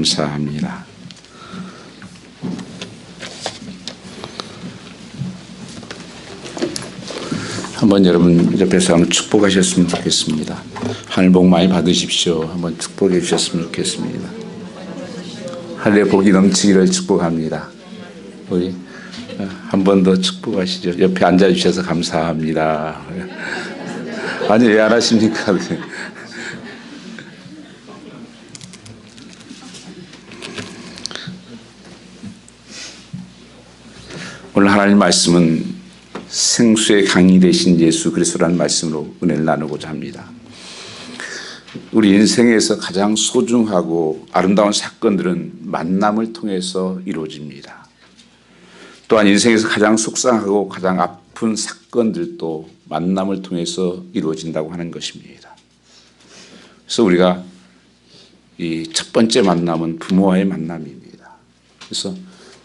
감사합니다. 한번 여러분 옆에서 한번 축복하셨으면 좋겠습니다. 하늘 복 많이 받으십시오. 한번 축복해 주셨으면 좋겠습니다. 하늘의 복이 넘치기를 축복합니다. 우리 한 번 더 축복하시죠. 옆에 앉아주셔서 감사합니다. 아니 왜 안 하십니까? 오늘 하나님 말씀은 생수의 강이 되신 예수 그리스도라는 말씀으로 은혜를 나누고자 합니다. 우리 인생에서 가장 소중하고 아름다운 사건들은 만남을 통해서 이루어집니다. 또한 인생에서 가장 속상하고 가장 아픈 사건들도 만남을 통해서 이루어진다고 하는 것입니다. 그래서 우리가 이 첫 번째 만남은 부모와의 만남입니다. 그래서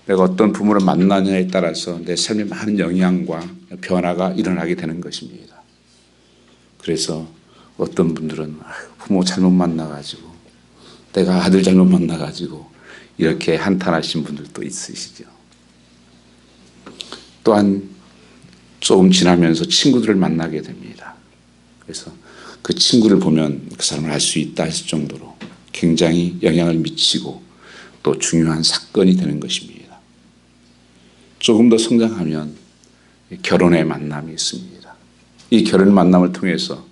내가 어떤 부모를 만나느냐에 따라서 내 삶에 많은 영향과 변화가 일어나게 되는 것입니다. 그래서 어떤 분들은 부모 잘못 만나가지고 내가 아들 잘못 만나가지고 이렇게 한탄하신 분들도 있으시죠. 또한 조금 지나면서 친구들을 만나게 됩니다. 그래서 그 친구를 보면 그 사람을 알 수 있다 했을 정도로 굉장히 영향을 미치고 또 중요한 사건이 되는 것입니다. 조금 더 성장하면 결혼의 만남이 있습니다. 이 결혼 만남을 통해서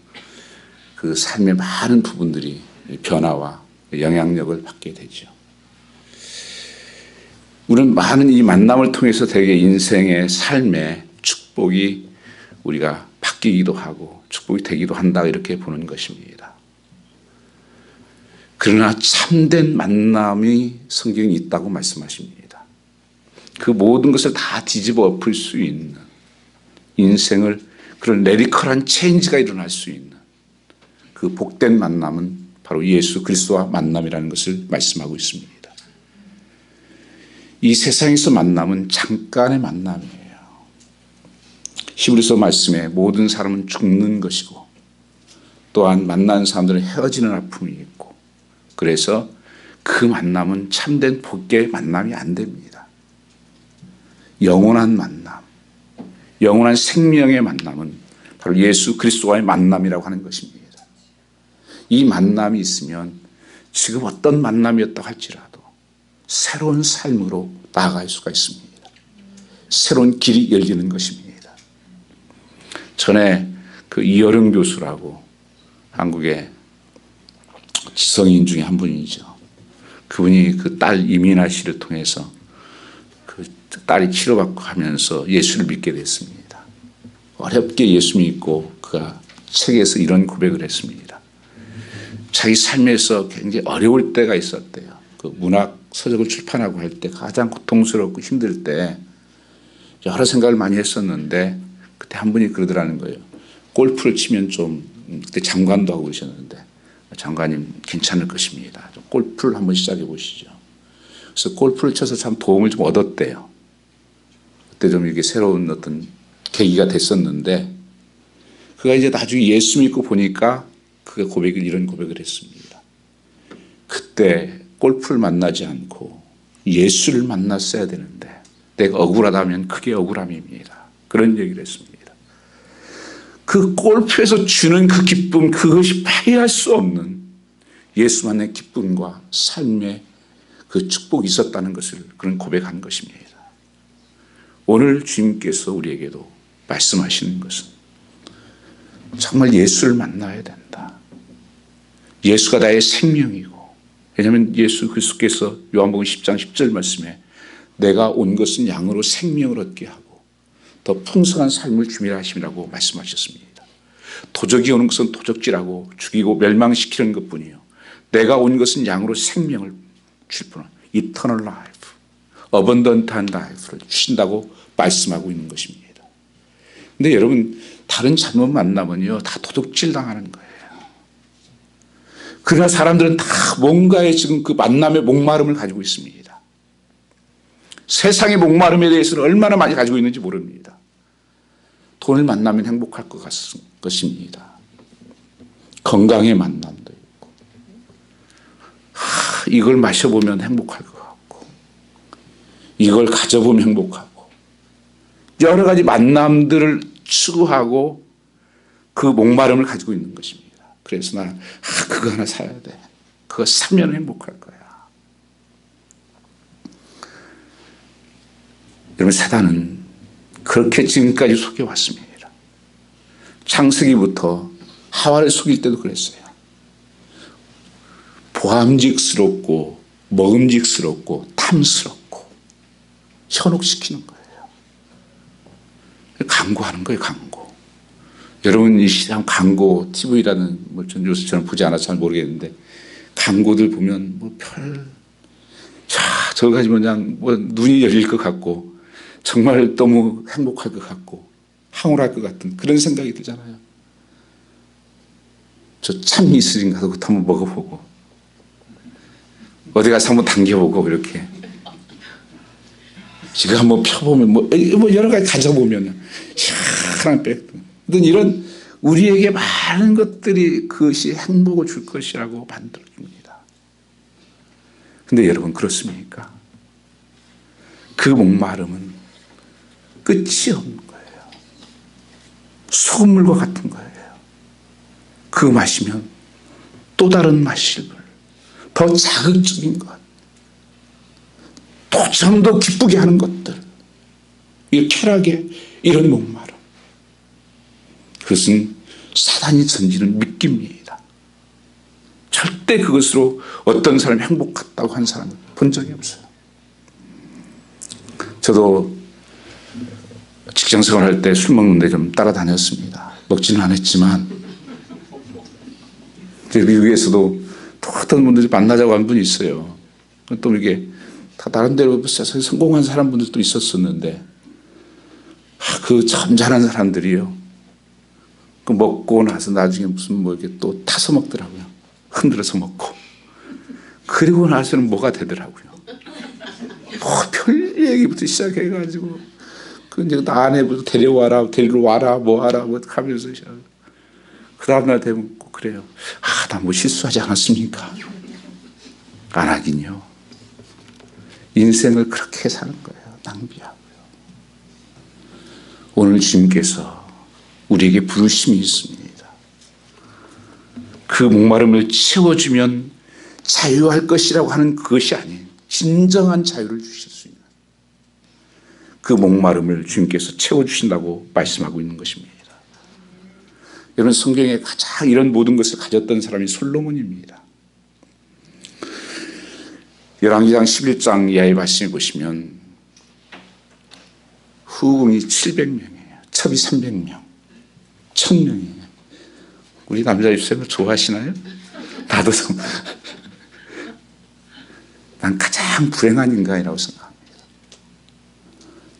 그 삶의 많은 부분들이 변화와 영향력을 받게 되죠. 우리는 많은 이 만남을 통해서 되게 인생의 삶의 축복이 우리가 바뀌기도 하고 축복이 되기도 한다 이렇게 보는 것입니다. 그러나 참된 만남이 성경에 있다고 말씀하십니다. 그 모든 것을 다 뒤집어 엎을 수 있는 인생을 그런 레디컬한 체인지가 일어날 수 있는 그 복된 만남은 바로 예수 그리스도와 만남이라는 것을 말씀하고 있습니다. 이 세상에서 만남은 잠깐의 만남이에요. 히브리서 말씀에 모든 사람은 죽는 것이고 또한 만나는 사람들은 헤어지는 아픔이 있고 그래서 그 만남은 참된 복의 만남이 안 됩니다. 영원한 만남, 영원한 생명의 만남은 바로 예수 그리스도와의 만남이라고 하는 것입니다. 이 만남이 있으면 지금 어떤 만남이었다고 할지라도 새로운 삶으로 나아갈 수가 있습니다. 새로운 길이 열리는 것입니다. 전에 그 이어령 교수라고 한국의 지성인 중에 한 분이죠. 그분이 그 딸 이민아 씨를 통해서 그 딸이 치료받고 하면서 예수를 믿게 됐습니다. 어렵게 예수 믿고 그가 책에서 이런 고백을 했습니다. 자기 삶에서 굉장히 어려울 때가 있었대요. 그 문학 서적을 출판하고 할 때 가장 고통스럽고 힘들 때 여러 생각을 많이 했었는데 그때 한 분이 그러더라는 거예요. 골프를 치면 좀 그때 장관도 하고 계셨는데 장관님 괜찮을 것입니다. 좀 골프를 한번 시작해 보시죠. 그래서 골프를 쳐서 참 도움을 좀 얻었대요. 그때 좀 이게 새로운 어떤 계기가 됐었는데 그가 이제 나중에 예수 믿고 보니까 그 고백을 이런 고백을 했습니다. 그때 골프를 만나지 않고 예수를 만났어야 되는데 내가 억울하다면 그게 억울함입니다. 그런 얘기를 했습니다. 그 골프에서 주는 그 기쁨 그것이 파괴할 수 없는 예수 만난 기쁨과 삶의 그 축복이 있었다는 것을 그런 고백한 것입니다. 오늘 주님께서 우리에게도 말씀하시는 것은 정말 예수를 만나야 된다. 예수가 나의 생명이고 왜냐하면 예수 그리스도께서 요한복음 10장 10절 말씀에 내가 온 것은 양으로 생명을 얻게 하고 더 풍성한 삶을 주미라 하심이라고 말씀하셨습니다. 도적이 오는 것은 도적질하고 죽이고 멸망시키는 것뿐이요 내가 온 것은 양으로 생명을 줄 뿐 이터널 라이프, 어번던트한 라이프를 주신다고 말씀하고 있는 것입니다. 그런데 여러분 다른 잘못 만나면요 다 도둑질 당하는 거예요. 그러나 사람들은 다 뭔가에 지금 그 만남의 목마름을 가지고 있습니다. 세상의 목마름에 대해서는 얼마나 많이 가지고 있는지 모릅니다. 돈을 만나면 행복할 것입니다. 건강의 만남도 있고 이걸 마셔보면 행복할 것 같고, 이걸 가져보면 행복하고, 여러 가지 만남들을 추구하고 그 목마름을 가지고 있는 것입니다. 그래서 나 그거 하나 사야 돼. 그거 사면 행복할 거야. 여러분, 사단은 그렇게 지금까지 속여왔습니다. 창세기부터 하와를 속일 때도 그랬어요. 보암직스럽고 먹음직스럽고 탐스럽고 현혹시키는 거예요. 광고하는 거예요, 광고. 여러분, 이 시장 광고, TV라는, 요새 저는 보지 않아서 잘 모르겠는데, 광고들 보면 저거 가지고 그냥 눈이 열릴 것 같고, 정말 너무 행복할 것 같고, 황홀할 것 같은 그런 생각이 들잖아요. 저 참이슬인가 그것도 한번 먹어보고, 어디 가서 한번 당겨보고, 이렇게. 지금 한번 펴보면, 여러 가지 가져보면, 시원한 백. 이런 우리에게 많은 것들이 그것이 행복을 줄 것이라고 만들어줍니다. 근데 여러분, 그렇습니까? 그 목마름은 끝이 없는 거예요. 소금물과 같은 거예요. 그거 마시면 또 다른 마실 물, 더 자극적인 것, 또 좀 더 기쁘게 하는 것들, 이 쾌락의 이런 목마름, 그것은 사단이 던지는 미끼입니다. 절대 그것으로 어떤 사람이 행복했다고 한 사람은 본 적이 없어요. 저도 직장 생활할 때 술 먹는데 좀 따라다녔습니다. 먹지는 않았지만, 미국에서도 또 어떤 분들이 만나자고 한 분이 있어요. 또 이게 다 다른 데로 세상에 성공한 사람분들도 있었었는데, 그 점잖은 사람들이요. 그 먹고 나서 나중에 무슨 이렇게 또 타서 먹더라고요. 흔들어서 먹고. 그리고 나서는 뭐가 되더라고요. 별 얘기부터 시작해가지고, 이제 아내부터 데려와라, 뭐 하라, 하면서. 그 다음날 되면 꼭 그래요. 나 뭐 실수하지 않았습니까? 안 하긴요. 인생을 그렇게 사는 거예요. 낭비하고요. 오늘 주님께서 우리에게 부르심이 있습니다. 그 목마름을 채워주면 자유할 것이라고 하는 그것이 아닌 진정한 자유를 주실 수 있는 그 목마름을 주님께서 채워주신다고 말씀하고 있는 것입니다. 여러분, 성경에 가장 이런 모든 것을 가졌던 사람이 솔로몬입니다. 열왕기상 11장 이하의 말씀을 보시면 후궁이 700명이에요. 첩이 300명. 1000명이에요. 우리 남자 입장을 좋아하시나요? 나도 난 가장 불행한 인간이라고 생각합니다.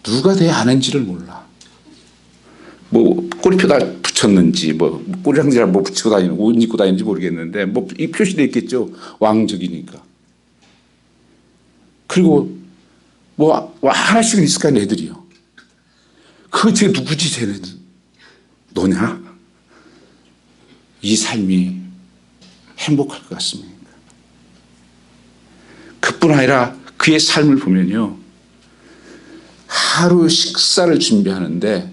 누가 내 아내인지를 몰라. 꼬리표다 붙였는지, 꼬리상지를 붙이고 다니는, 옷 입고 다니는지 모르겠는데, 이 표시되어 있겠죠. 왕족이니까. 그리고 하나씩은 있을 거 아니야, 애들이요. 그거 쟤 누구지, 쟤는? 너냐? 이 삶이 행복할 것 같습니까? 그뿐 아니라 그의 삶을 보면요. 하루 식사를 준비하는데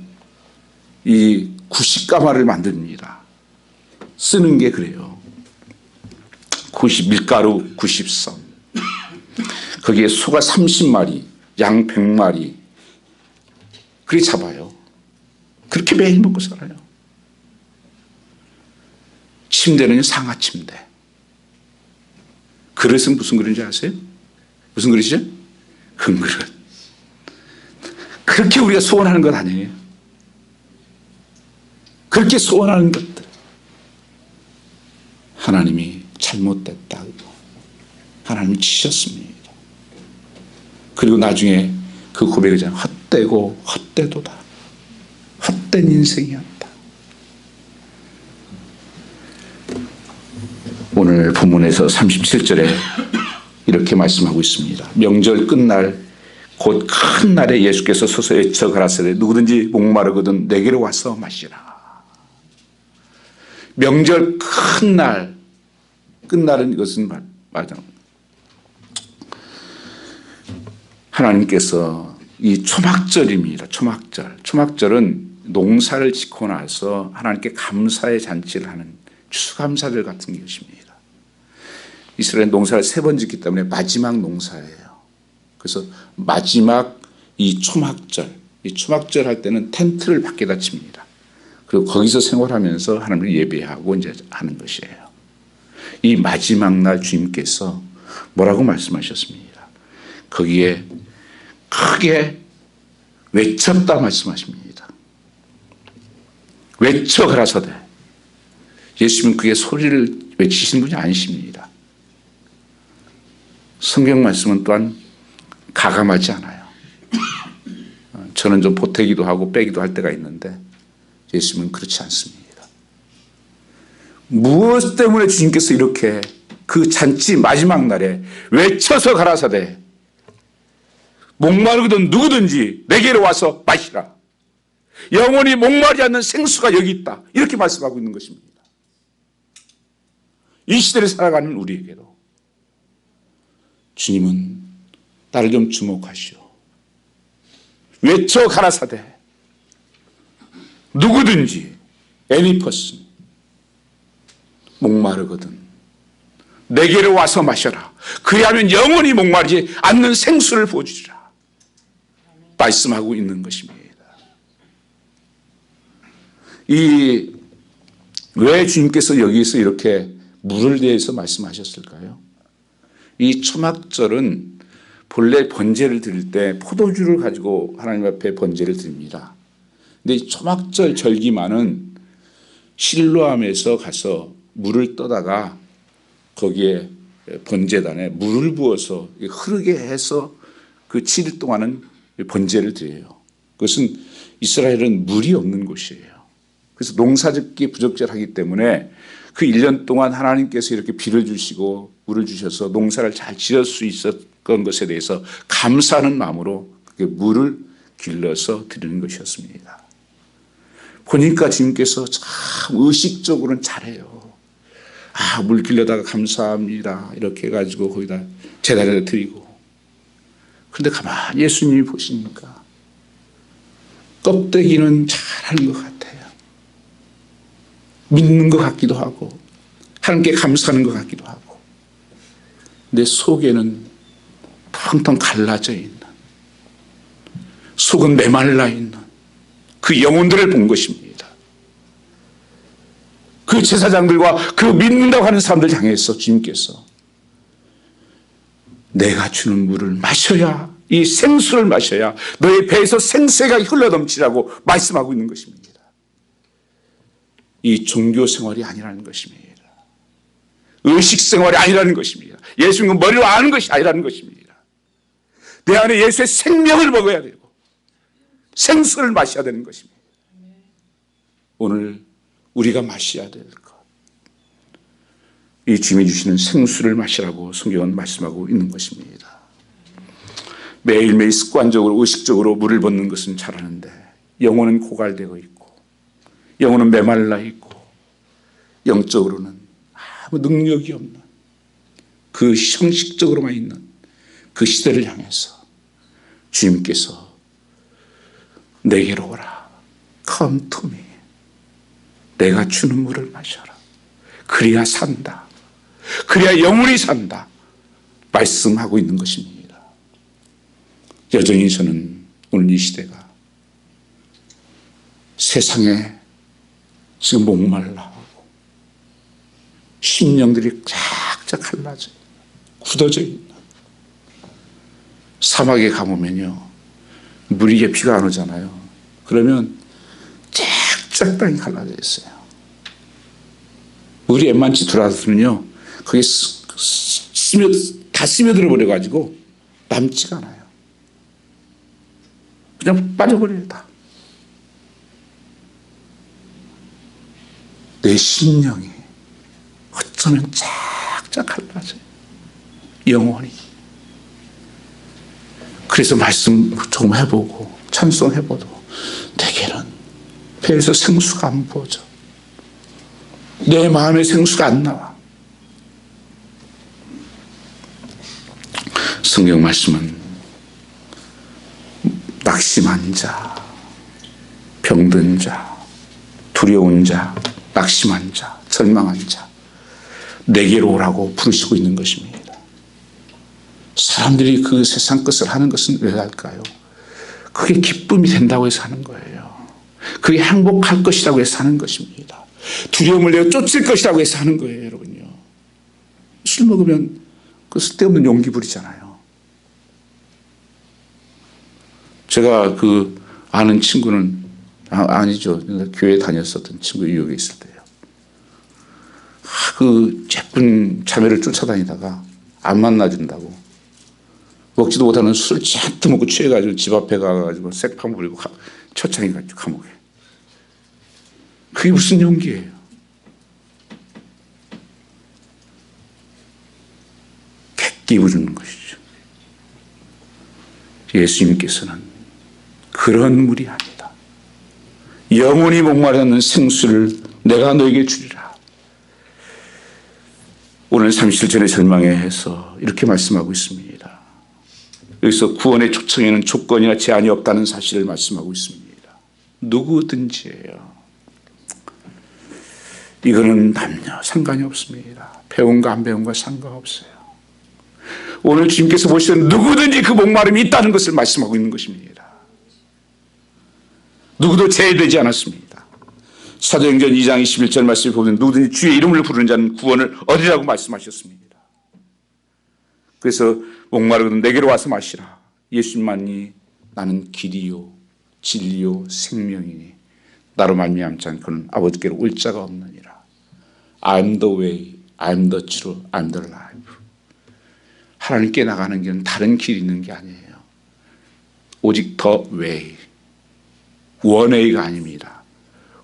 이 90가마를 만듭니다. 쓰는 게 그래요. 밀가루 90선. 거기에 소가 30마리, 양 100마리. 그렇게 잡아요. 그렇게 매일 먹고 살아요. 침대는 상하 침대. 그릇은 무슨 그릇인지 아세요? 무슨 그릇이죠? 금그릇. 그렇게 우리가 소원하는 것 아니에요? 그렇게 소원하는 것들. 하나님이 잘못됐다고. 하나님이 치셨습니다. 그리고 나중에 그 고백이잖아요. 헛되고 헛되도다. 헛된 인생이었다. 오늘 본문에서 37절에 이렇게 말씀하고 있습니다. 명절 끝날 곧 큰 날에 예수께서 서서 외쳐 가라사대 누구든지 목마르거든 내게로 와서 마시라. 명절 큰 날, 끝날은 이것은 말하자면 하나님께서 이 초막절입니다. 초막절은 농사를 짓고 나서 하나님께 감사의 잔치를 하는 추수감사절 같은 것입니다. 이스라엘 농사를 3번 짓기 때문에 마지막 농사예요. 그래서 마지막 이 초막절 할 때는 텐트를 밖에다 칩니다. 그리고 거기서 생활하면서 하나님을 예배하고 이제 하는 것이에요. 이 마지막 날 주님께서 뭐라고 말씀하셨습니다. 거기에 크게 외쳤다 말씀하십니다. 외쳐 가라사대. 예수님은 그게 소리를 외치시는 분이 아니십니다. 성경 말씀은 또한 가감하지 않아요. 저는 좀 보태기도 하고 빼기도 할 때가 있는데 예수님은 그렇지 않습니다. 무엇 때문에 주님께서 이렇게 그 잔치 마지막 날에 외쳐서 가라사대 목마르거든 누구든지 내게로 와서 마시라. 영원히 목마르지 않는 생수가 여기 있다. 이렇게 말씀하고 있는 것입니다. 이 시대를 살아가는 우리에게도 주님은 나를 좀 주목하시오. 외쳐 가라사대 누구든지 any person 목마르거든 내게로 와서 마셔라. 그리하면 영원히 목마르지 않는 생수를 부어주리라. 말씀하고 있는 것입니다. 왜 주님께서 여기서 이렇게 물을 대해서 말씀하셨을까요? 이 초막절은 본래 번제를 드릴 때 포도주를 가지고 하나님 앞에 번제를 드립니다. 근데 이 초막절 절기만은 실로암에서 가서 물을 떠다가 거기에 번제단에 물을 부어서 흐르게 해서 그 7일 동안은 번제를 드려요. 그것은 이스라엘은 물이 없는 곳이에요. 그래서 농사짓기 부적절하기 때문에 그 1년 동안 하나님께서 이렇게 비를 주시고 물을 주셔서 농사를 잘 지을 수 있었던 것에 대해서 감사하는 마음으로 물을 길러서 드리는 것이었습니다. 보니까 주님께서 참 의식적으로는 잘해요. 물 길러다가 감사합니다. 이렇게 해가지고 거기다 제단에다 드리고. 그런데 가만히 예수님이 보시니까 껍데기는 잘하는 것 같아요. 믿는 것 같기도 하고 하나님께 감사하는 것 같기도 하고 내 속에는 텅텅 갈라져 있는 속은 메말라 있는 그 영혼들을 본 것입니다. 그 제사장들과 그 믿는다고 하는 사람들 향해서 주님께서 내가 주는 물을 마셔야 이 생수를 마셔야 너의 배에서 생새가 흘러넘치라고 말씀하고 있는 것입니다. 이 종교 생활이 아니라는 것입니다. 의식 생활이 아니라는 것입니다. 예수님은 머리로 아는 것이 아니라는 것입니다. 내 안에 예수의 생명을 먹어야 되고 생수를 마셔야 되는 것입니다. 오늘 우리가 마셔야 될 것, 이 주님이 주시는 생수를 마시라고 성경은 말씀하고 있는 것입니다. 매일매일 습관적으로 의식적으로 물을 붓는 것은 잘하는데 영혼은 고갈되어 있고 영혼은 메말라 있고 영적으로는 아무 능력이 없는 그 형식적으로만 있는 그 시대를 향해서 주님께서 내게로 오라. Come to me. 내가 주는 물을 마셔라. 그래야 산다. 그래야 영원히 산다. 말씀하고 있는 것입니다. 여전히 저는 오늘 이 시대가 세상에 지금 목말라 하고 심령들이 쫙쫙 갈라져 굳어져 있는 사막에 가보면요 물이 비가 안 오잖아요. 그러면 쫙쫙 땅이 갈라져 있어요. 물이 웬만치 들어와서는요 거기 다 스며들어 버려가지고 남지가 않아요. 그냥 빠져버려요 다. 내 심령이 어쩌면 쫙쫙 갈라져요. 영원히. 그래서 말씀 조금 해보고 찬송해보도 대개는 배에서 생수가 안 부어져. 내 마음에 생수가 안 나와. 성경 말씀은 낙심한 자, 병든 자, 두려운 자, 낙심한 자, 절망한 자, 내게로 오라고 부르시고 있는 것입니다. 사람들이 그 세상 것을 하는 것은 왜 할까요? 그게 기쁨이 된다고 해서 하는 거예요. 그게 행복할 것이라고 해서 하는 것입니다. 두려움을 내어 쫓을 것이라고 해서 하는 거예요, 여러분요. 술 먹으면 그 쓸데없는 용기 부리잖아요. 제가 그 아는 친구는 아니죠. 교회 다녔었던 친구 뉴욕에 있을 때요. 그 예쁜 자매를 쫓아다니다가 안 만나준다고 먹지도 못하는 술 잔뜩 먹고 취해가지고 집 앞에 가가지고 색판 부리고 초창에 가지고 감옥에. 그게 무슨 용기예요? 객기 부르는 것이죠. 예수님께서는 그런 물이 아니다. 영원히 목마르는 생수를 내가 너에게 주리라. 오늘 37절의 절망에서 이렇게 말씀하고 있습니다. 여기서 구원의 초청에는 조건이나 제한이 없다는 사실을 말씀하고 있습니다. 누구든지예요. 이거는 남녀 상관이 없습니다. 배운가 안 배운가 상관없어요. 오늘 주님께서 보시는 누구든지 그 목마름이 있다는 것을 말씀하고 있는 것입니다. 누구도 제외되지 않았습니다. 사도행전 2장 21절 말씀을 보면 누구든지 주의 이름을 부르는 자는 구원을 얻으라고 말씀하셨습니다. 그래서 목마르거든 내게로 와서 마시라. 예수님만이 나는 길이요 진리요 생명이니 나로 말미암지 않고는 아버지께로 올 자가 없느니라. I'm the way, I'm the truth, I'm the life. 하나님께 나가는 길은 다른 길이 있는 게 아니에요. 오직 the way, one way가 아닙니다.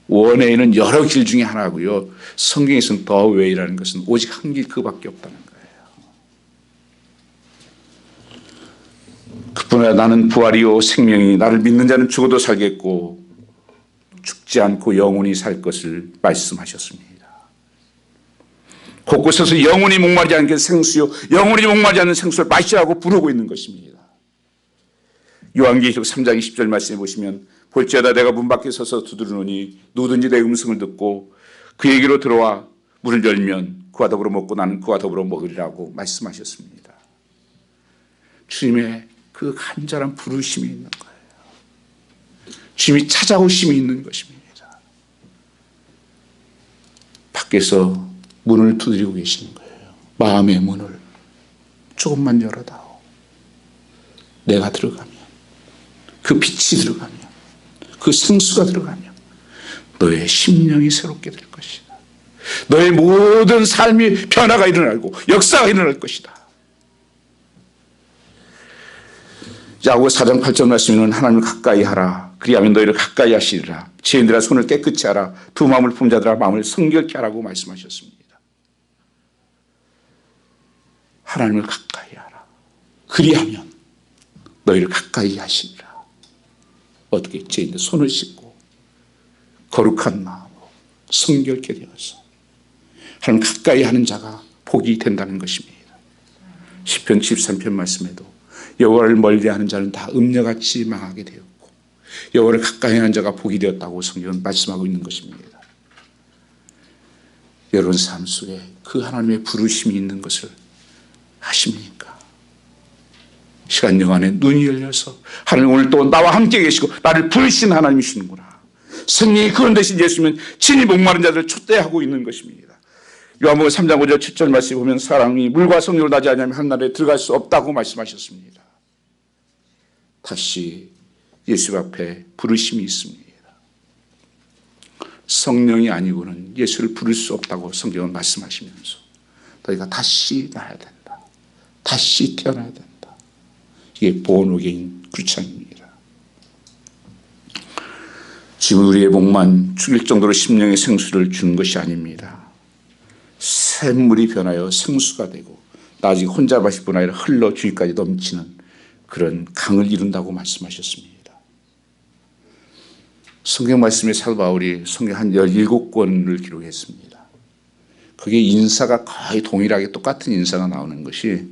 one way는 여러 길 중에 하나고요. 성경에서는 the way라는 것은 오직 한 길 그밖에 없다는 거예요. 그뿐 아니라 나는 부활이요 생명이니 나를 믿는 자는 죽어도 살겠고 죽지 않고 영원히 살 것을 말씀하셨습니다. 곳곳에서 영원히 목마르지 않게 생수요 영원히 목마르지 않는 생수를 마시라고 부르고 있는 것입니다. 요한계시록 3장 20절 말씀해 보시면 볼지어다 내가 문 밖에 서서 두드리노니 누구든지 내 음성을 듣고 그에게로 들어와 문을 열면 그와 더불어 먹고 나는 그와 더불어 먹으리라고 말씀하셨습니다. 주님의 그 간절한 부르심이 있는 거예요. 주님이 찾아오심이 있는 것입니다. 밖에서 문을 두드리고 계시는 거예요. 마음의 문을 조금만 열어다오. 내가 들어가면, 그 빛이 들어가면, 그 생수가 들어가면 너의 심령이 새롭게 될 것이다. 너의 모든 삶이 변화가 일어나고 역사가 일어날 것이다. 야고보서 4장 8절 말씀에는 하나님을 가까이 하라. 그리하면 너희를 가까이 하시리라. 죄인들아 손을 깨끗이 하라. 두 마음을 품은 자들아 마음을 성결케 하라고 말씀하셨습니다. 하나님을 가까이 하라. 그리하면 너희를 가까이 하시리라. 어떻게 죄인들 손을 씻고 거룩한 마음으로 성결케 되어서 하나님 가까이 하는 자가 복이 된다는 것입니다. 시편 73편 말씀에도 여호와를 멀리하는 자는 다 음녀같이 망하게 되었고 여호와를 가까이 하는 자가 복이 되었다고 성경은 말씀하고 있는 것입니다. 여러분 삶 속에 그 하나님의 부르심이 있는 것을 아십니까? 시간 영안에 눈이 열려서 하나님 오늘 또 나와 함께 계시고 나를 부르신 하나님이시는구나. 성령이 그런 대신 예수님은 친히 목마른 자들을 초대하고 있는 것입니다. 요한복음 3장 5절 7절 말씀에 보면 사람이 물과 성령으로 나지 않으면 하늘에 들어갈 수 없다고 말씀하셨습니다. 다시 예수 앞에 부르심이 있습니다. 성령이 아니고는 예수를 부를 수 없다고 성경은 말씀하시면서 너희가 다시 나야 된다. 다시 태어나야 된다. 이게 본어게인 크리스천입니다. 지금 우리의 목만 죽일 정도로 심령의 생수를 주는 것이 아닙니다. 샘물이 변하여 생수가 되고 나중에 혼자 마실 뿐 아니라 흘러 주위까지 넘치는 그런 강을 이룬다고 말씀하셨습니다. 성경 말씀에 사도 바울이 성경 한 17권을 기록했습니다. 그게 인사가 거의 동일하게 똑같은 인사가 나오는 것이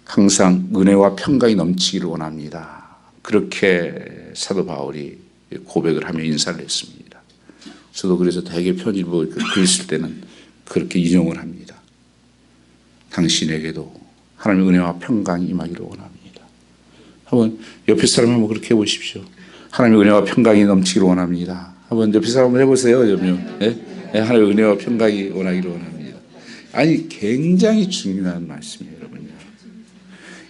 항상 은혜와 평강이 넘치기를 원합니다. 그렇게 사도 바울이 고백을 하며 인사를 했습니다. 저도 그래서 대개 편집을 읽을 때는 그렇게 인용을 합니다. 당신에게도 하나님의 은혜와 평강이 임하기를 원합니다. 한번 옆에 사람 한번 그렇게 해보십시오. 하나님의 은혜와 평강이 넘치기를 원합니다. 한번 옆에 사람 한번 해보세요. 네? 하나님의 은혜와 평강이 원하기를 원합니다. 아니 굉장히 중요한 말씀이에요, 여러분요.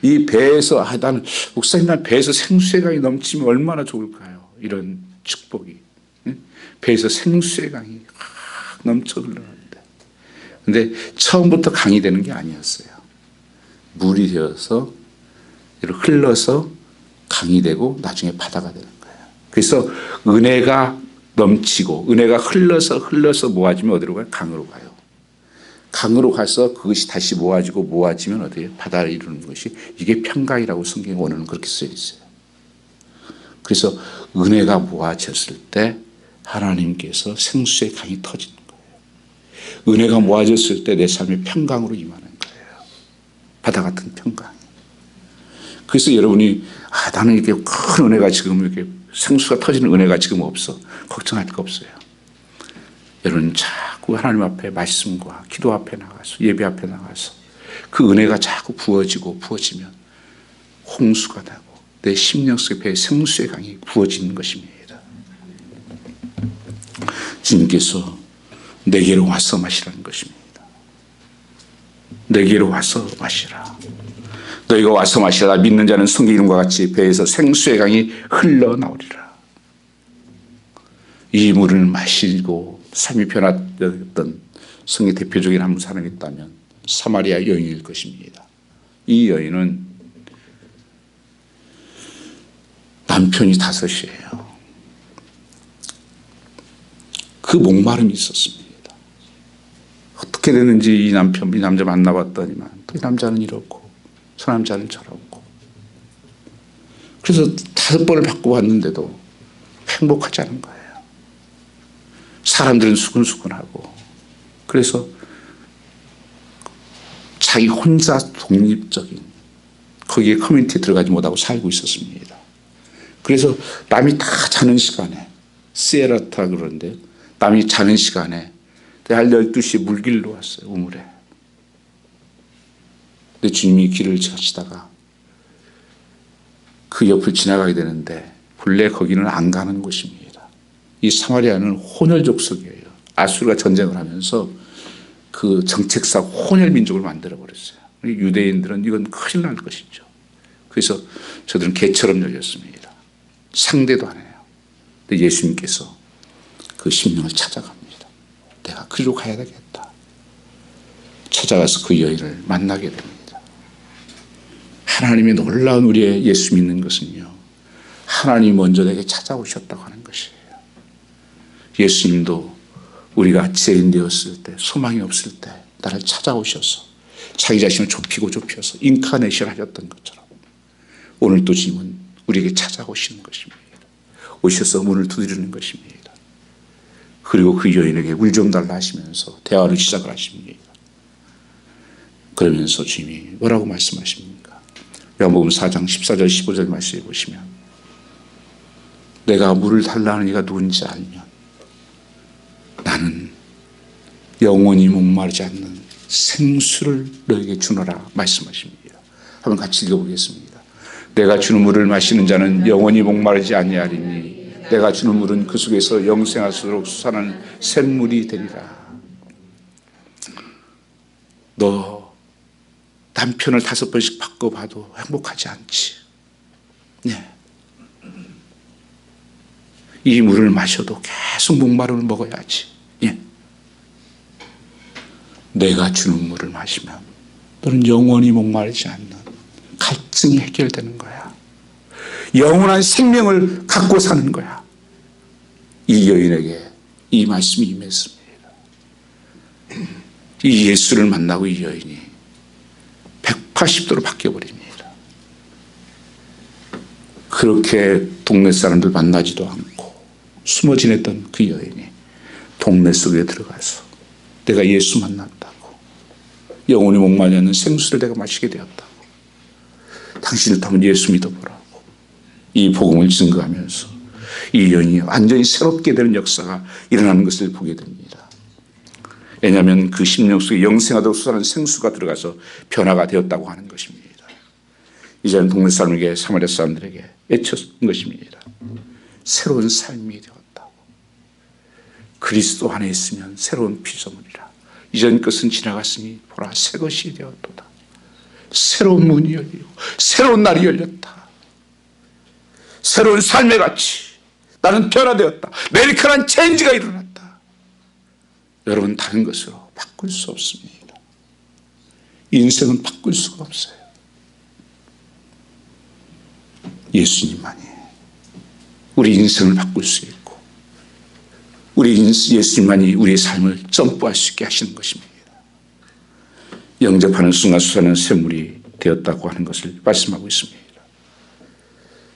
이 배에서 나는 목사님 난 배에서 생수의 강이 넘치면 얼마나 좋을까요? 이런 축복이 배에서 생수의 강이 넘쳐 흘러가는데, 근데 처음부터 강이 되는 게 아니었어요. 물이 되어서 흘러서 강이 되고 나중에 바다가 되는 거예요. 그래서 은혜가 넘치고 은혜가 흘러서 모아지면 어디로 가요? 강으로 가요. 강으로 가서 그것이 다시 모아지면 어디에? 바다를 이루는 것이, 이게 평강이라고 성경에 원어는 그렇게 쓰여 있어요. 그래서 은혜가 모아졌을 때 하나님께서 생수의 강이 터지는 거예요. 은혜가 모아졌을 때 내 삶이 평강으로 임하는 거예요. 바다 같은 평강. 그래서 여러분이 나는 이렇게 큰 은혜가 지금 이렇게 생수가 터지는 은혜가 지금 없어, 걱정할 거 없어요. 여러분 자꾸 하나님 앞에 말씀과 기도 앞에 나가서 예배 앞에 나가서 그 은혜가 자꾸 부어지면 홍수가 나고 내 심령 속에 배에 생수의 강이 부어지는 것입니다. 주님께서 내게로 와서 마시라는 것입니다. 내게로 와서 마시라. 너희가 와서 마시라. 믿는 자는 성경 이름과 같이 배에서 생수의 강이 흘러나오리라. 이 물을 마시고 삶이 변화되었던 성의 대표적인 한 사람이 있다면 사마리아 여인일 것입니다. 이 여인은 남편이 5이에요. 그 목마름이 있었습니다. 어떻게 됐는지 이 남자 만나봤더니만 이 남자는 이렇고 저 남자는 저렇고, 그래서 5번을 바꿔봤는데도 행복하지 않은 거예요. 사람들은 수근수근하고, 그래서 자기 혼자 독립적인 거기에 커뮤니티에 들어가지 못하고 살고 있었습니다. 그래서 남이 다 자는 시간에, 시에라타 그러는데 남이 자는 시간에 한 12시에 물길로 왔어요. 우물에. 근데 주님이 길을 가시다가 그 옆을 지나가게 되는데 본래 거기는 안 가는 곳입니다. 이 사마리아는 혼혈 족속이에요. 아수르가 전쟁을 하면서 그 정책상 혼혈 민족을 만들어버렸어요. 유대인들은 이건 큰일 날 것이죠. 그래서 저들은 개처럼 열렸습니다. 상대도 안 해요. 근데 예수님께서 그 심령을 찾아갑니다. 내가 그리로 가야 되겠다. 찾아가서 그 여인을 만나게 됩니다. 하나님의 놀라운 우리의 예수 믿는 것은요, 하나님이 먼저 내게 찾아오셨다고 하는 것이에요. 예수님도 우리가 죄인 되었을 때, 소망이 없을 때 나를 찾아오셔서 자기 자신을 좁혀서 인카네이션 하셨던 것처럼 오늘 또 주님은 우리에게 찾아오시는 것입니다. 오셔서 문을 두드리는 것입니다. 그리고 그 여인에게 물 좀 달라 하시면서 대화를 시작을 하십니다. 그러면서 주님이 뭐라고 말씀하십니까? 요한복음 4장 14절 15절 말씀해 보시면, 내가 물을 달라는 이가 누군지 알면 나는 영원히 목마르지 않는 생수를 너에게 주노라 말씀하십니다. 한번 같이 읽어보겠습니다. 내가 주는 물을 마시는 자는 영원히 목마르지 아니하리니 내가 주는 물은 그 속에서 영생하도록 솟아나는 샘물이 되리라. 너 남편을 5번씩 바꿔봐도 행복하지 않지. 네. 이 물을 마셔도 계속 목마름을 먹어야지. 예. 내가 주는 물을 마시면 너는 영원히 목마르지 않는 갈증이 해결되는 거야. 영원한 생명을 갖고 사는 거야. 이 여인에게 이 말씀이 임했습니다. 이 예수를 만나고 이 여인이 180도로 바뀌어버립니다. 그렇게 동네 사람들 만나지도 않고 숨어 지냈던 그 여인이 동네 속에 들어가서 내가 예수 만났다고, 영원히 목마르지 않는 생수를 내가 마시게 되었다고, 당신을 통해 예수 믿어보라고 이 복음을 증거하면서 이 영이 완전히 새롭게 되는 역사가 일어나는 것을 보게 됩니다. 왜냐하면 그 심령 속에 영생하도록 수사하는 생수가 들어가서 변화가 되었다고 하는 것입니다. 이제는 동네 사람에게 사마리아 사람들에게 외쳤던 것입니다. 새로운 삶이 되었다고. 그리스도 안에 있으면 새로운 피조물이라. 이전 것은 지나갔으니 보라 새 것이 되었도다. 새로운 문이 열리고 새로운 날이 열렸다. 새로운 삶의 가치. 나는 변화되었다. 메리카란 체인지가 일어났다. 여러분 다른 것으로 바꿀 수 없습니다. 인생은 바꿀 수가 없어요. 예수님만이 우리 인생을 바꿀 수 있고 우리 예수님만이 우리의 삶을 점프할 수 있게 하시는 것입니다. 영접하는 순간 수사는 샘물이 되었다고 하는 것을 말씀하고 있습니다.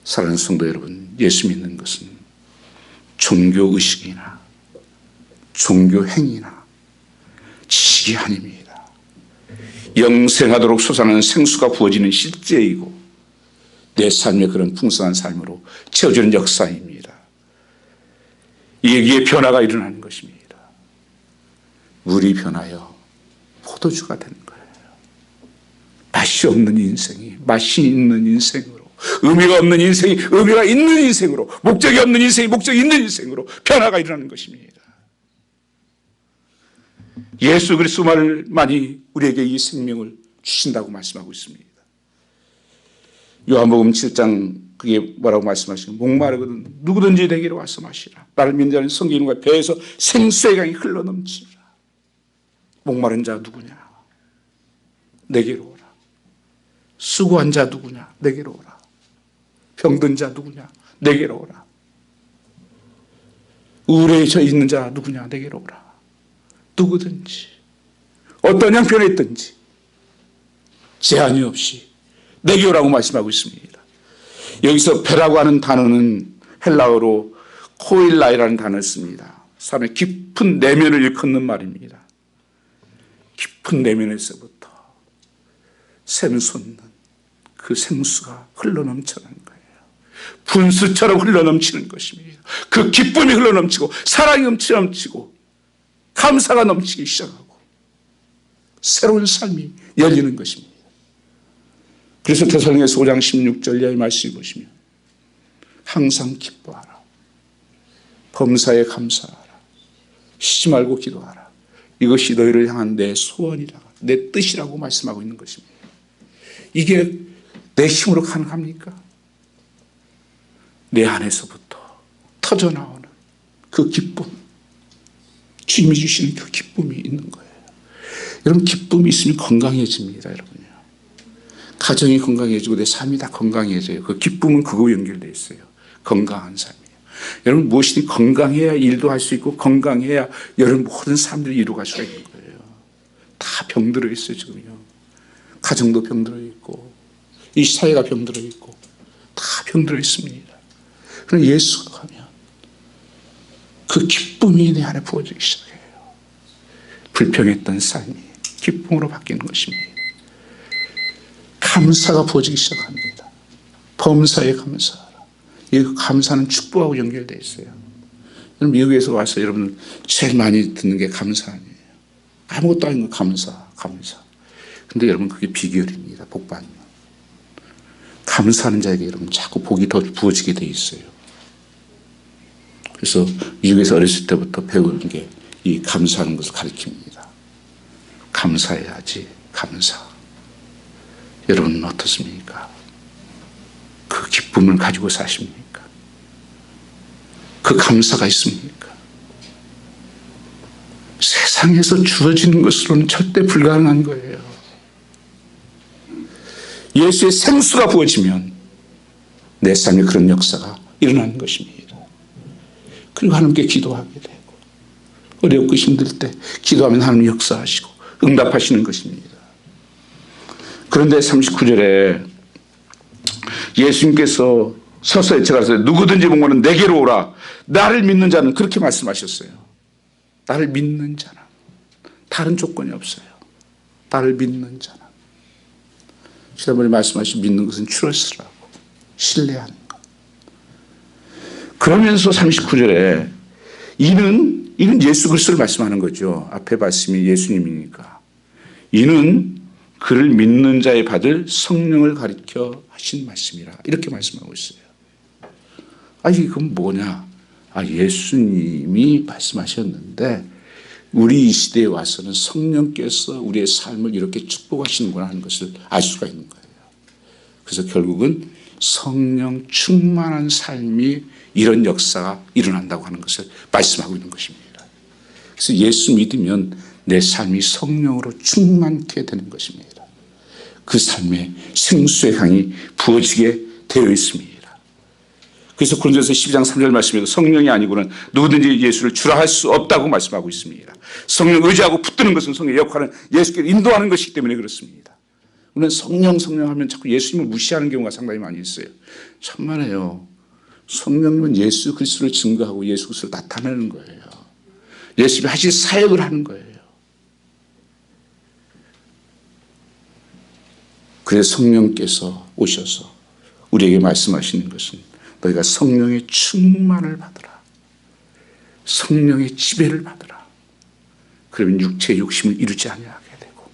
사랑하는 성도 여러분, 예수 믿는 것은 종교의식이나 종교행위나 지식이 아닙니다. 영생하도록 솟아나는 생수가 부어지는 실제이고 내 삶의 그런 풍성한 삶으로 채워지는 역사입니다. 여기에 변화가 일어나는 것입니다. 물이 변하여 포도주가 되는 거예요. 맛이 없는 인생이 맛이 있는 인생으로, 의미가 없는 인생이 의미가 있는 인생으로, 목적이 없는 인생이 목적이 있는 인생으로 변화가 일어나는 것입니다. 예수 그리스도만이 우리에게 이 생명을 주신다고 말씀하고 있습니다. 요한복음 7장 그게 뭐라고 말씀하시는 목마르거든 누구든지 내게로 와서 마시라. 나를 믿는 자는 성경과 배에서 생수의 강이 흘러넘치리라. 목마른 자 누구냐? 내게로 오라. 수고한 자 누구냐? 내게로 오라. 병든 자 누구냐? 내게로 오라. 우울에 져 있는 자 누구냐? 내게로 오라. 누구든지 어떤 형편에 있든지 제한이 없이 내게 오라고 말씀하고 있습니다. 여기서 배라고 하는 단어는 헬라어로 코일라이라는 단어를 씁니다. 사람의 깊은 내면을 일컫는 말입니다. 깊은 내면에서부터 샘솟는 그 생수가 흘러넘쳐나는 거예요. 분수처럼 흘러넘치는 것입니다. 그 기쁨이 흘러넘치고 사랑이 넘치고 감사가 넘치기 시작하고 새로운 삶이 열리는 것입니다. 그래서 데살로니가서 5장 16절 이하의 말씀을 보시면 항상 기뻐하라. 범사에 감사하라. 쉬지 말고 기도하라. 이것이 너희를 향한 내 소원이라, 내 뜻이라고 말씀하고 있는 것입니다. 이게 내 힘으로 가능합니까? 내 안에서부터 터져나오는 그 기쁨, 주님이 주시는 그 기쁨이 있는 거예요. 여러분 기쁨이 있으면 건강해집니다. 여러분요. 가정이 건강해지고 내 삶이 다 건강해져요. 그 기쁨은 그거 연결되어 있어요. 건강한 삶이에요. 여러분 무엇이든 건강해야 일도 할 수 있고 건강해야 여러분 모든 사람들이 이루어갈 수가 있는 거예요. 다 병들어 있어요. 지금요. 가정도 병들어 있고 이 사회가 병들어 있고 다 병들어 있습니다. 그럼 예수가 가면 그 기쁨이 내 안에 부어지기 시작해요. 불평했던 삶이 기쁨으로 바뀌는 것입니다. 감사가 부어지기 시작합니다. 범사에 감사하라. 이 감사는 축복하고 연결되어 있어요. 미국에서 와서 여러분 제일 많이 듣는 게 감사 아니에요. 아무것도 아닌 거 감사. 근데 여러분 그게 비결입니다. 복받는. 감사하는 자에게 여러분 자꾸 복이 더 부어지게 돼 있어요. 그래서 미국에서 어렸을 때부터 배우는 게 이 감사하는 것을 가르칩니다. 감사해야지. 감사. 여러분은 어떻습니까? 그 기쁨을 가지고 사십니까? 그 감사가 있습니까? 세상에서 주어지는 것으로는 절대 불가능한 거예요. 예수의 생수가 부어지면 내 삶에 그런 역사가 일어나는 것입니다. 그리고 하나님께 기도하게 되고 어렵고 힘들 때 기도하면 하나님 역사하시고 응답하시는 것입니다. 그런데 39절에 예수님께서 서서 외쳐가서 누구든지 목마른 내게로 오라. 나를 믿는 자는 그렇게 말씀하셨어요. 나를 믿는 자는 다른 조건이 없어요. 나를 믿는 자는 지난번에 말씀하신 믿는 것은 트러스트라고, 신뢰하는 것. 그러면서 39절에 이는 예수 그리스도를 말씀하는 거죠. 앞에 말씀이 예수님이니까. 이는 그를 믿는 자에 받을 성령을 가리켜 하신 말씀이라. 이렇게 말씀하고 있어요. 이건 뭐냐? 예수님이 말씀하셨는데 우리 이 시대에 와서는 성령께서 우리의 삶을 이렇게 축복하시는구나 하는 것을 알 수가 있는 거예요. 그래서 결국은 성령 충만한 삶이 이런 역사가 일어난다고 하는 것을 말씀하고 있는 것입니다. 그래서 예수 믿으면 내 삶이 성령으로 충만케 되는 것입니다. 그 삶에 생수의 강이 부어지게 되어 있습니다. 그래서 고린도서 12장 3절 말씀에도 성령이 아니고는 누구든지 예수를 주라 할 수 없다고 말씀하고 있습니다. 성령 의지하고 붙드는 것은 성령의 역할은 예수께로 인도하는 것이기 때문에 그렇습니다. 우리는 성령 하면 자꾸 예수님을 무시하는 경우가 상당히 많이 있어요. 천만에요. 성령님은 예수 그리스도를 증거하고 예수 그리스도를 나타내는 거예요. 예수님이 하실 사역을 하는 거예요. 그래서 성령께서 오셔서 우리에게 말씀하시는 것은 너희가 성령의 충만을 받으라. 성령의 지배를 받으라. 그러면 육체의 욕심을 이루지 아니하게 되고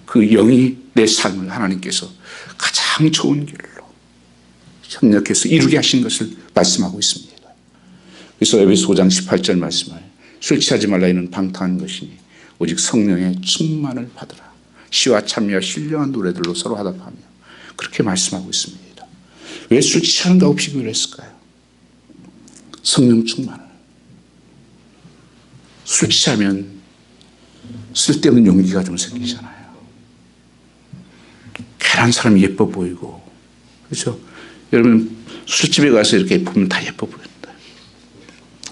그 영이 내 삶을 하나님께서 가장 좋은 길로 협력해서 이루게 하신 것을 말씀하고 있습니다. 그래서 에베소 5장 18절 말씀을 술 취하지 말라 이는 방탕한 것이니 오직 성령의 충만을 받으라. 시와 찬미와 신령한 노래들로 서로 화답하며 그렇게 말씀하고 있습니다. 왜 술 취하는다고 비교를 했을까요? 성령 충만을. 술 취하면 쓸데없는 용기가 좀 생기잖아요. 괜한 사람이 예뻐 보이고, 그렇죠? 여러분 술집에 가서 이렇게 보면 다 예뻐 보인다.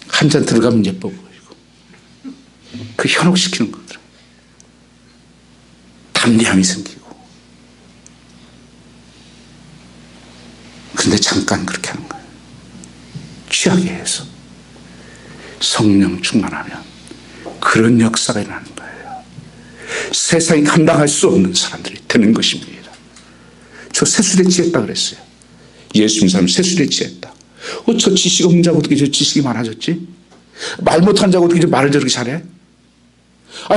한 잔 들어가면 예뻐 보이고, 그 현혹시키는 거들. 담대함이 생기고. 근데 잠깐 그렇게 하는 거예요. 취하게 해서. 성령 충만하면 그런 역사가 일어나는 거예요. 세상이 감당할 수 없는 사람들이 되는 것입니다. 저 세술에 취했다 그랬어요. 예수 믿는 사람 세술에 취했다. 저 지식 없는 자가 어떻게 저 지식이 많아졌지? 말 못하는 자가 어떻게 저 말을 저렇게 잘해?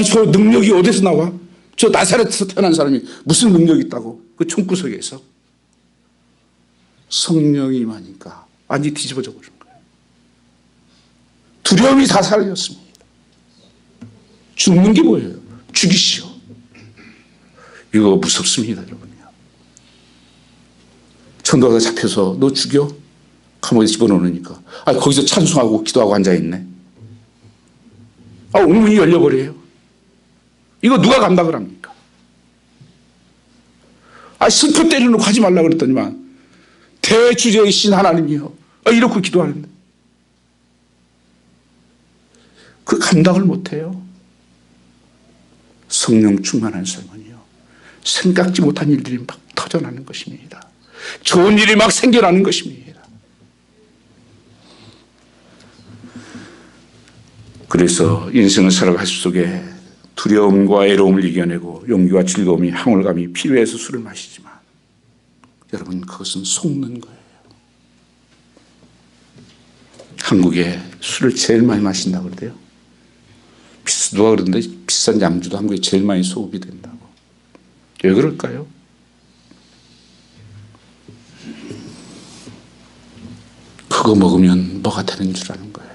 저 능력이 어디서 나와? 저 나사렛에서 태어난 사람이 무슨 능력이 있다고? 그 총구석에서. 성령이 임하니까 완전히 뒤집어져 버린 거예요. 두려움이 다 사라졌습니다. 죽는 게 뭐예요? 죽이시오. 이거 무섭습니다, 여러분요. 천도가 잡혀서 너 죽여? 감옥에 집어넣으니까 거기서 찬송하고 기도하고 앉아있네. 옥문이 열려버려요. 이거 누가 감당을 합니까? 슬퍼 때려놓고 하지 말라고 그랬더니만 대주제이신 하나님이요. 이렇게 기도하는데 그 감당을 못해요. 성령 충만한 삶은요, 생각지 못한 일들이 막 터져나는 것입니다. 좋은 일이 막 생겨나는 것입니다. 그래서 인생을 살아갈 속에 두려움과 애로움을 이겨내고 용기와 즐거움이 항울감이 필요해서 술을 마시지만 여러분 그것은 속는 거예요. 한국에 술을 제일 많이 마신다고 그러대요. 누가 그러는데 비싼 양주도 한국에 제일 많이 소급이 된다고. 왜 그럴까요? 그거 먹으면 뭐가 되는 줄 아는 거예요.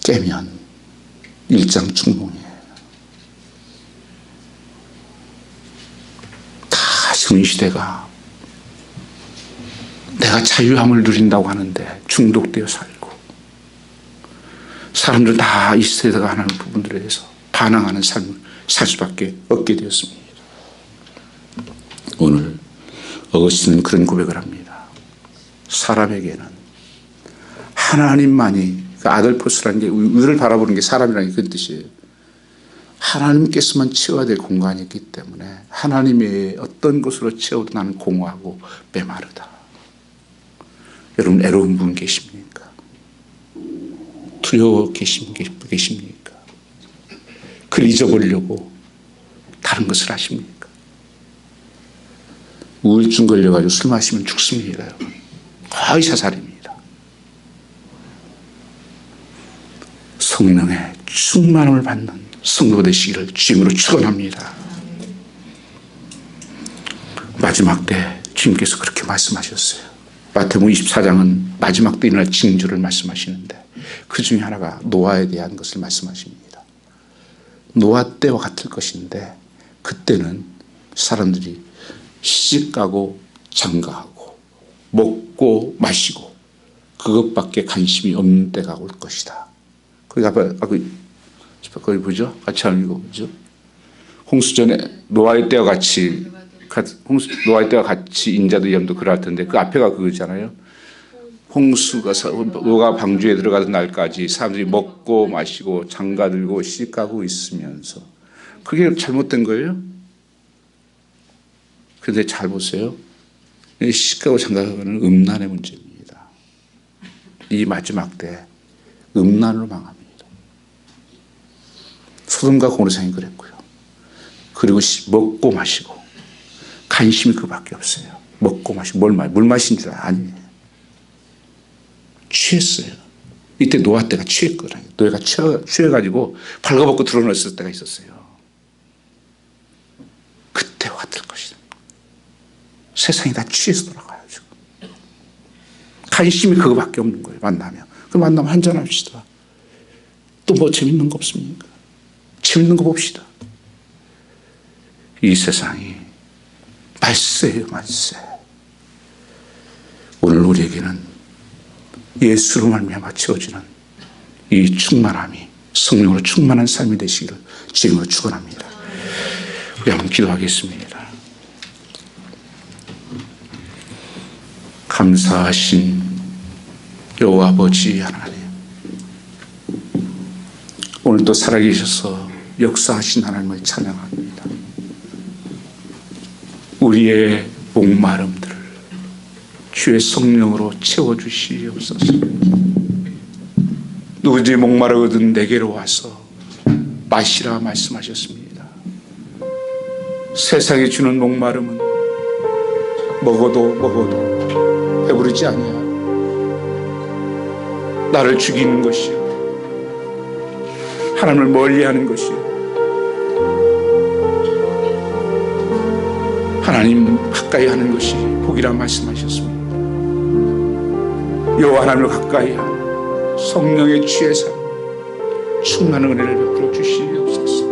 깨면 일장춘몽이에요. 다 지금 이 시대가 내가 자유함을 누린다고 하는데 중독되어 살고 사람들은 다 이 시대가 하는 부분들에 대해서 반항하는 삶을 살 수밖에 없게 되었습니다. 오늘 어거스틴은 그런 고백을 합니다. 사람에게는 하나님만이, 그 아들포스라는 게 위를 바라보는 게 사람이라는 게 그 뜻이에요. 하나님께서만 채워야 될 공간이 있기 때문에 하나님의 어떤 것으로 채워도 나는 공허하고 메마르다. 여러분 애로운 분 계십니까? 두려워 계십니까? 그걸 잊어버리려고 다른 것을 하십니까? 우울증 걸려가지고 술 마시면 죽습니다. 여러분. 거의 자살입니다. 성령의 충만함을 받는 성도 되시기를 주님으로 축원합니다. 마지막 때 주님께서 그렇게 말씀하셨어요. 마태복음 24장은 마지막 때 일어날 징조를 말씀하시는데 그 중에 하나가 노아에 대한 것을 말씀하십니다. 노아 때와 같을 것인데 그때는 사람들이 시집가고 장가하고 먹고 마시고 그것밖에 관심이 없는 때가 올 것이다. 거기 보죠? 같이 한번 읽어보죠. 홍수전에 노아의 때와 같이 인자도 염도 그럴 텐데 그 앞에가 그거잖아요. 홍수가 노아가 방주에 들어가던 날까지 사람들이 먹고 마시고 장가들고 시집가고 있으면서 그게 잘못된 거예요? 그런데 잘 보세요. 시집가고 장가가는 음란의 문제입니다. 이 마지막 때 음란으로 망합니다. 소돔과 고모라성이 그랬고요. 그리고 먹고 마시고 관심이 그밖에 없어요. 먹고 마시고 물 마신 줄 아니에요. 취했어요. 이때 노아 때가 취했거든요. 노아가 취해가지고 발가벗고 드러났을 때가 있었어요. 그때와 같을 것이다. 세상이 다 취해서 돌아가요. 지금. 관심이 그거밖에 없는 거예요. 만나면. 그 만나면 한잔합시다. 또 뭐 재밌는 거 없습니까? 재밌는 거 봅시다. 이 세상이 말세예요, 말세. 오늘 우리에게는 예수로 말미암아 채워지는 이 충만함이 성령으로 충만한 삶이 되시기를 주님으로 축원합니다. 우리 한번 기도하겠습니다. 감사하신 여호와 아버지 하나님, 오늘도 살아계셔서 역사하신 하나님을 찬양합니다. 우리의 목마름들을 주의 성령으로 채워주시옵소서. 누구든지 목마르거든 내게로 와서 마시라 말씀하셨습니다. 세상이 주는 목마름은 먹어도 배부르지 아니하고 나를 죽이는 것이요 하나님을 멀리하는 것이요 하나님 가까이 하는 것이 복이라 말씀하셨습니다. 여호와 하나님을 가까이 하는 성령의 취해서 충만한 은혜를 베풀어 주시옵소서.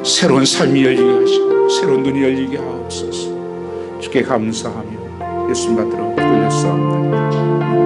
새로운 삶이 열리게 하시고 새로운 눈이 열리게 하옵소서. 주께 감사하며 예수님 받들어 돌렸사옵나이다.